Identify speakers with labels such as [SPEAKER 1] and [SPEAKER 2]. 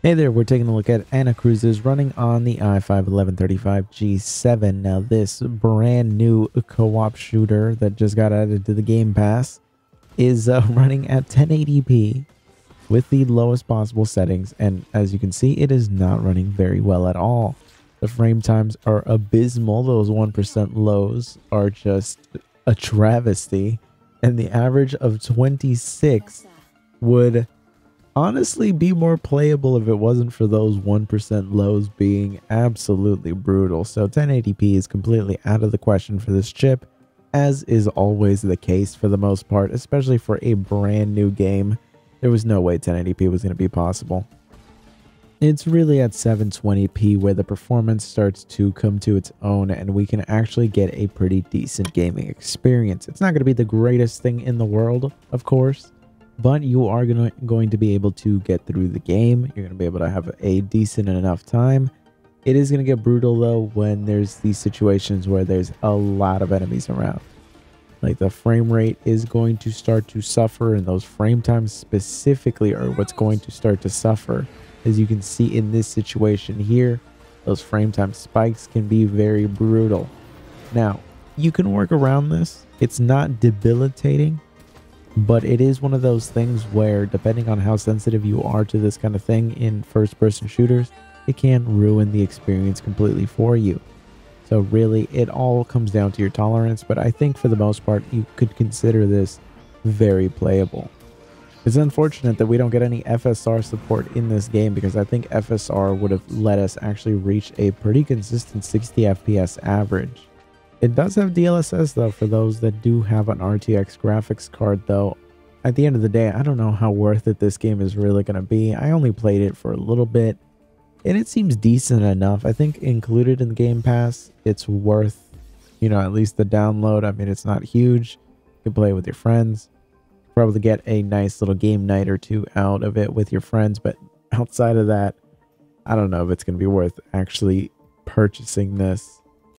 [SPEAKER 1] Hey there, we're taking a look at Anacrusis running on the i5-1135G7. Now this brand new co-op shooter that just got added to the Game Pass is running at 1080p with the lowest possible settings, and as you can see, it is not running very well at all. The frame times are abysmal. Those 1% lows are just a travesty, and the average of 26 would honestly be more playable if it wasn't for those 1% lows being absolutely brutal. So 1080p is completely out of the question for this chip, as is always the case for the most part, especially for a brand new game. There was no way 1080p was going to be possible. It's really at 720p where the performance starts to come to its own and we can actually get a pretty decent gaming experience. It's not going to be the greatest thing in the world, of course, but you are going to be able to get through the game. You're going to be able to have a decent enough time. It is going to get brutal though when there's these situations where there's a lot of enemies around. Like the frame rate is going to start to suffer, and those frame times specifically are what's going to start to suffer. As you can see in this situation here, those frame time spikes can be very brutal. Now, you can work around this. It's not debilitating, but it is one of those things where, depending on how sensitive you are to this kind of thing in first-person shooters, it can ruin the experience completely for you. So really, it all comes down to your tolerance, but I think for the most part, you could consider this very playable. It's unfortunate that we don't get any FSR support in this game, because I think FSR would have let us actually reach a pretty consistent 60 FPS average. It does have DLSS though for those that do have an RTX graphics card, though. At the end of the day, I don't know how worth it this game is really going to be. I only played it for a little bit, and it seems decent enough. I think included in the Game Pass, it's worth, at least the download. I mean, it's not huge. You can play it with your friends. Probably get a nice little game night or two out of it with your friends, but outside of that, I don't know if it's going to be worth actually purchasing this.